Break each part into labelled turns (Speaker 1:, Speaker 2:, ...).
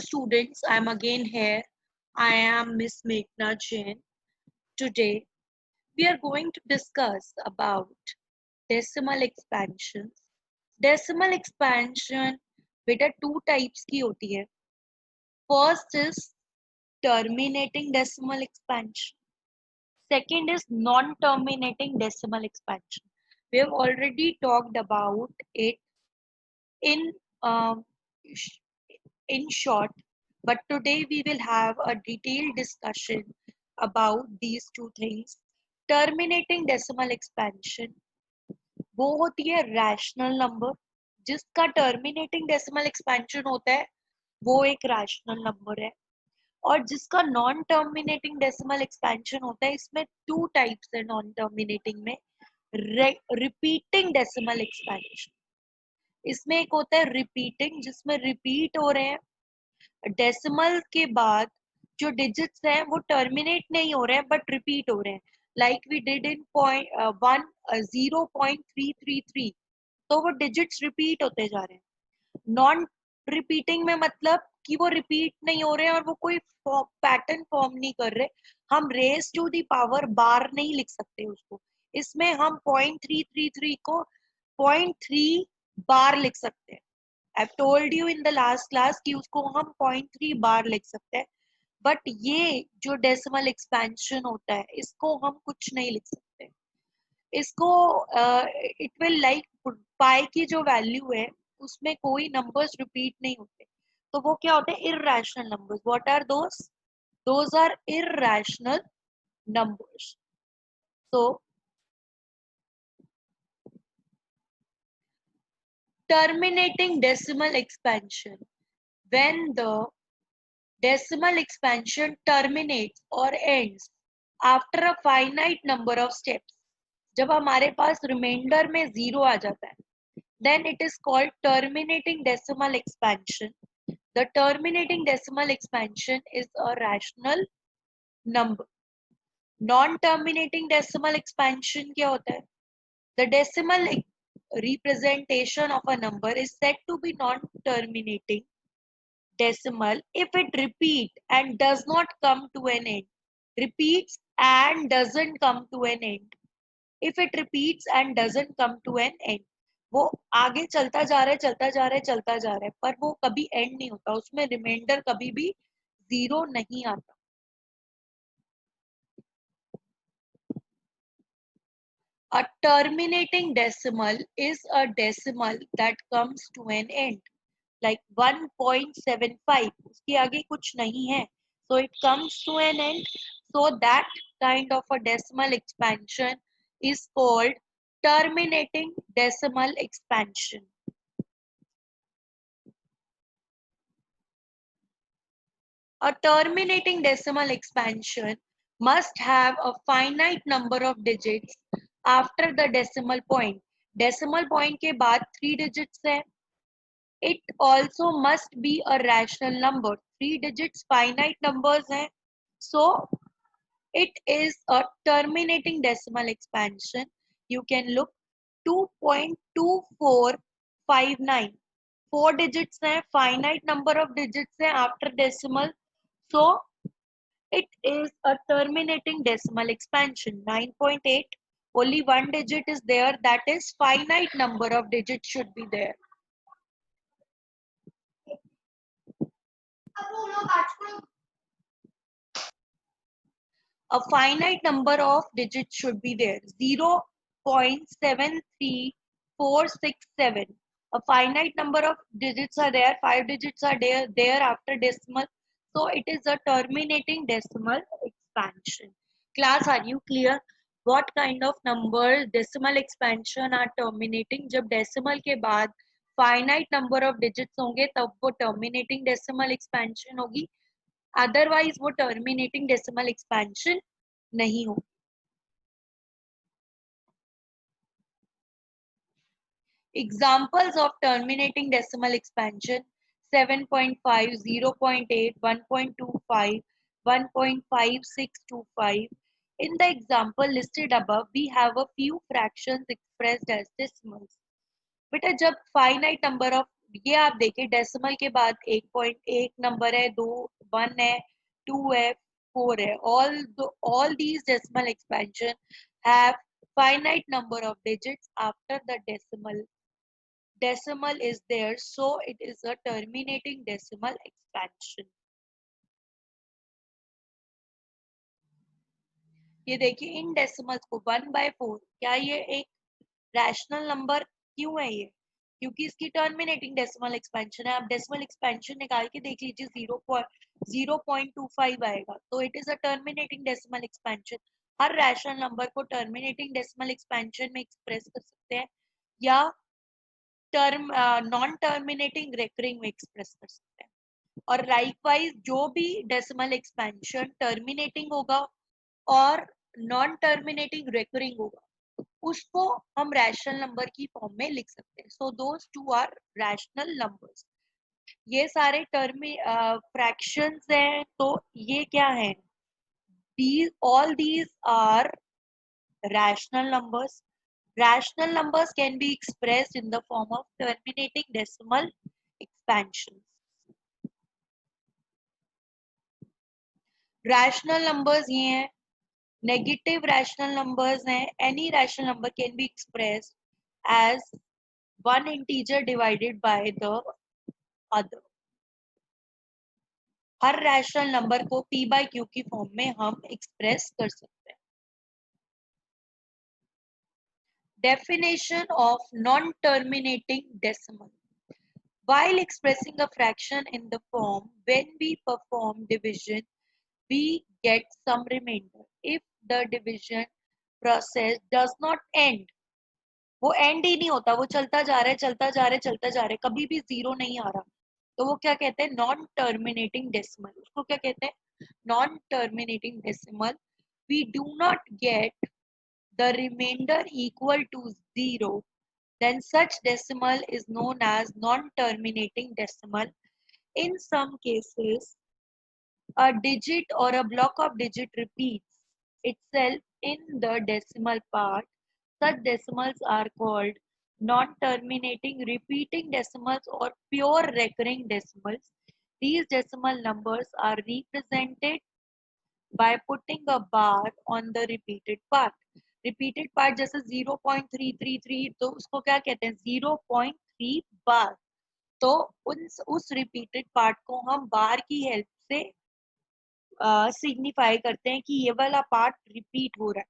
Speaker 1: students, I am again here. I am Miss Meghna Jain. Today, we are going to discuss about decimal expansions. Decimal expansion बेटा two types की होती है. First is terminating decimal expansion. Second is non-terminating decimal expansion. We have already talked about it in um, in short, but today we will have a detailed discussion about these two things. Terminating decimal expansion वो होती है rational number. जिसका terminating decimal expansion होता है वो एक rational number है. और जिसका नॉन टर्मिनेटिंग डेसिमल एक्सपेंशन होता है, इसमें टू टाइप्स है नॉन टर्मिनेटिंग में. रिपीटिंग डेसिमल एक्सपेंशन, इसमें एक होता है रिपीटिंग जिसमें रिपीट हो रहे हैं. डेसिमल के बाद जो डिजिट्स हैं वो टर्मिनेट नहीं हो रहे हैं बट रिपीट हो रहे हैं. लाइक वी डिड इन 0.333, तो वो डिजिट्स रिपीट होते जा रहे हैं. नॉन रिपीटिंग में मतलब कि वो रिपीट नहीं हो रहे हैं और वो कोई पैटर्न फॉर्म नहीं कर रहे. हम रेज टू दी पावर बार नहीं लिख सकते उसको. इसमें हम 0.333 को 0.3 बार लिख सकते हैं. I've told you in the last class कि उसको हम 0.3 बार लिख सकते हैं. बट ये जो डेसिमल एक्सपेंशन होता है इसको हम कुछ नहीं लिख सकते. इसको इट विल लाइक पाई की जो वैल्यू है उसमें कोई नंबर्स रिपीट नहीं होते, तो वो क्या होते हैं irrational numbers. What are those are irrational numbers. So terminating decimal expansion, when the decimal expansion terminates or ends after a finite number of steps. जब हमारे पास रिमाइंडर में 0 आ जाता है, then it is called terminating decimal expansion. The terminating decimal expansion is a rational number. Non-terminating decimal expansion क्या होता है? The decimal representation of a number is said to be non-terminating decimal if it repeats and does not come to an end. Repeats and doesn't come to an end. If it repeats and doesn't come to an end, वो आगे चलता जा रहा है चलता जा रहा है चलता जा रहा है पर वो कभी एंड नहीं होता, उसमें रिमाइंडर कभी भी 0 नहीं आता. A terminating decimal is a decimal that comes to an end. Like 1.75, उसके आगे कुछ नहीं है, so it comes to an end. So that kind of a decimal expansion is called terminating decimal expansion. A terminating decimal expansion must have a finite number of digits after the decimal point. Decimal point के बाद 3 digits है. It also must be a rational number. 3 digits finite numbers हैं. So it is a terminating decimal expansion. You can look 2.2459. 4 digits हैं, finite number of digits हैं after decimal. So it is a terminating decimal expansion. 9.8, only one digit is there, that is finite number of digits should be there. A finite number of digits should be there. 0.73467. A finite number of digits are there. 5 digits are there after decimal. So it is a terminating decimal expansion. Class, are you clear? What kind of numbers decimal expansion are terminating? जब decimal के बाद finite number of digits होंगे तब वो terminating decimal expansion होगी. Otherwise वो terminating decimal expansion नहीं हो. Examples of terminating decimal expansion 7.5, 0.8, 1.25, 1.5625. In the example listed above, we have a few fractions expressed as decimals. बेटा जब फाइनाइट नंबर ऑफ ये आप देखिए डेसिमल के बाद 1.1 नंबर है, 2 1 है, 2 है, 4 है. All these decimal expansion have finite number of digits after the decimal. Decimal is there, so it is a terminating decimal expansion. ये देखिए इन डेसिमल्स को 1/4, क्या ये एक रैशनल नंबर क्यों है ये? क्योंकि इसकी टर्मिनेटिंग डेसिमल एक्सपेंशन है. आप डेसिमल एक्सपेंशन निकाल के देख लीजिए, 0.25 आएगा, तो it is a terminating decimal expansion. Her rational number को टर्मिनेटिंग डेसिमल एक्सपेंशन में एक्सप्रेस कर सकते हैं या नॉन टर्मिनेटिंग रेकरिंग में एक्सप्रेस कर सकते हैं. और लाइकवाइज जो भी डेसिमल एक्सपेंशन टर्मिनेटिंग होगा और नॉन टर्मिनेटिंग रेकरिंग होगा, उसको हम रैशनल नंबर की फॉर्म में लिख सकते हैं. So those two are rational numbers. ये सारे टर्म फ्रैक्शंस हैं, तो ये क्या है? these all these are rational numbers. Rational numbers can be expressed in the form of terminating decimal expansions. Rational numbers ये हैं, negative rational numbers हैं. Any rational number can be expressed as one integer divided by the other. Her rational number को p by q की form में हम express कर सकते हैं. Definition of non-terminating decimal. While expressing a fraction in the form, when we perform division, we get some remainder. If the division process does not end, वो and he नहीं होता, वो चलता जा रहा है, चलता जा रहा है, चलता जा रहा है, कभी भी जीरो नहीं आ रहा, तो वो क्या कहते हैं? Non terminating decimal. उसको क्या कहते हैं? Non terminating decimal. We do not get the remainder equal to zero, then such decimal is known as non-terminating decimal. In some cases, a digit or a block of digit repeats itself in the decimal part. Such decimals are called non-terminating repeating decimals or pure recurring decimals. These decimal numbers are represented by putting a bar on the repeated part. Repeated part जैसे 0.333, तो उसको क्या कहते हैं? 0.3 बार. तो उस repeated part को हम बार की हेल्प से सिग्निफाई करते हैं कि ये वाला पार्ट रिपीट हो रहा है.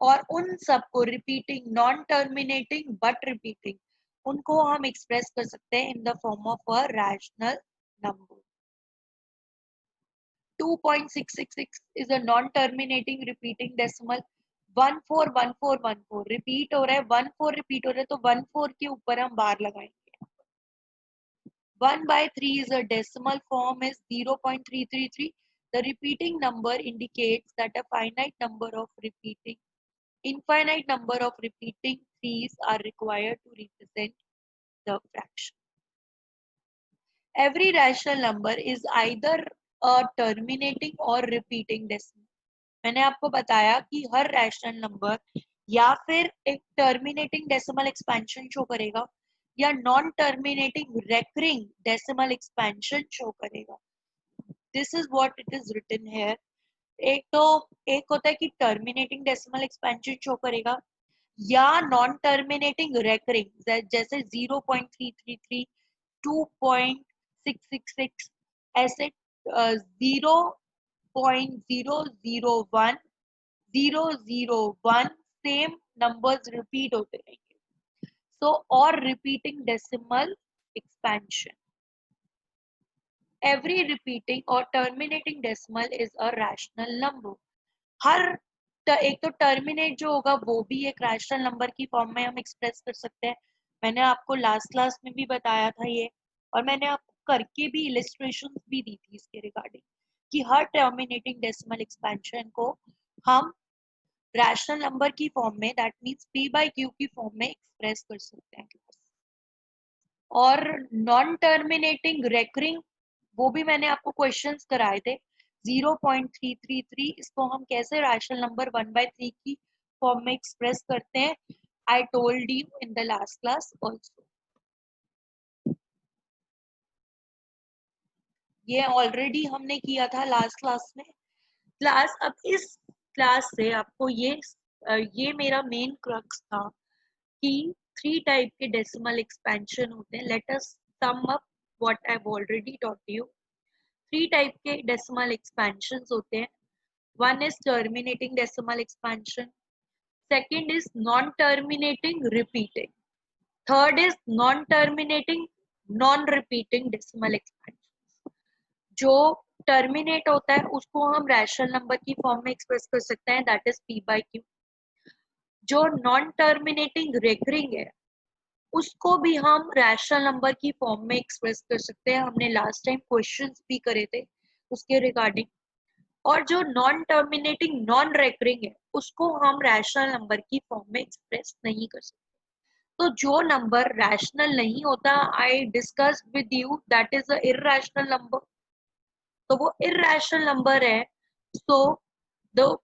Speaker 1: और उन सबको repeating, non terminating but repeating, उनको हम एक्सप्रेस कर सकते हैं in the form of a rational number. 2.666 is a non-terminating repeating decimal. 141414 repeat हो रहा है, 14 रिपीट हो रहा है, तो 14 के ऊपर हम बार लगाएंगे. 1/3 is a decimal form is 0.333. The repeating number indicates that a infinite number of repeating threes are required to represent the fraction. Every rational number is either a terminating or repeating decimal. मैंने आपको बताया कि हर rational number या फिर एक terminating decimal expansion show करेगा या non terminating recurring decimal expansion show करेगा. This is what it is written here. एक होता है कि टर्मिनेटिंग डेसिमल एक्सपेंशन शो करेगा या नॉन टर्मिनेटिंग रेकरिंग, जैसे 0.333, 2.666, ऐसे 0.001, 001 सेम नंबर्स रिपीट होते रहेंगे. सो और repeating decimal expansion. Every repeating और terminating decimal is a rational number. हर एक तो टर्मिनेट जो होगा वो भी एक रैशनल नंबर की फॉर्म में हम एक्सप्रेस कर सकते हैं. मैंने आपको लास्ट क्लास में भी बताया था ये, और मैंने आपको करके भी इलिस्ट्रेशन भी दी थी इसके रिगार्डिंग कि हर टर्मिनेटिंग डेसिमल एक्सपेंशन को हम रैशनल नंबर की फॉर्म में, that means p by q की फॉर्म में एक्सप्रेस कर सकते हैं. और नॉन टर्मिनेटिंग रेकरिंग, वो भी मैंने आपको क्वेश्चंस कराए थे. 0.333, इसको हम कैसे रैशनल नंबर 1/3 की फॉर्म में एक्सप्रेस करते हैं, I told you in the last class also. ये ऑलरेडी हमने किया था लास्ट क्लास में। क्लास अब इस क्लास से आपको ये मेरा मेन क्रक्स था कि 3 टाइप के डेसिमल एक्सपेंशन होते हैं। Let us sum up what I have already taught you. 3 type के डेसिमल एक्सपेंशंस होते हैं। One is terminating decimal expansion, second is non terminating repeating, third is non terminating non repeating decimal expansion. जो terminate होता है उसको हम rational number की form में एक्सप्रेस कर सकते हैं, that is P by Q. जो नॉन टर्मिनेटिंग रेकरिंग है उसको भी हम रैशनल नंबर की फॉर्म में एक्सप्रेस कर सकते हैं। हमने लास्ट टाइम क्वेश्चंस भी करे थे उसके रिगार्डिंग। और जो नॉन टर्मिनेटिंग नॉन रेकरिंग है उसको हम रैशनल नंबर की फॉर्म में एक्सप्रेस नहीं कर सकते। तो जो नंबर रैशनल नहीं होता, I discuss with you, that is a irrational number. तो वो इरैशनल नंबर है। So the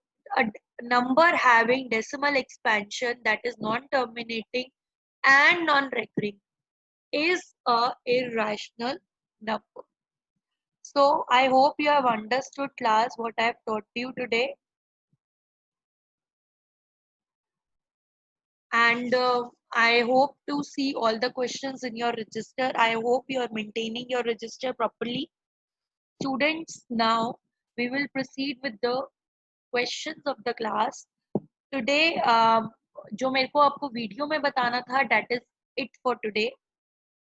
Speaker 1: number having decimal expansion that is non-terminating and non-recurring is a irrational number. So I hope you have understood class what I have taught you today. And I hope to see all the questions in your register. I hope you are maintaining your register properly. Students, now we will proceed with the questions of the class. Today, जो मेरे को आपको video में बताना था, that is it for today.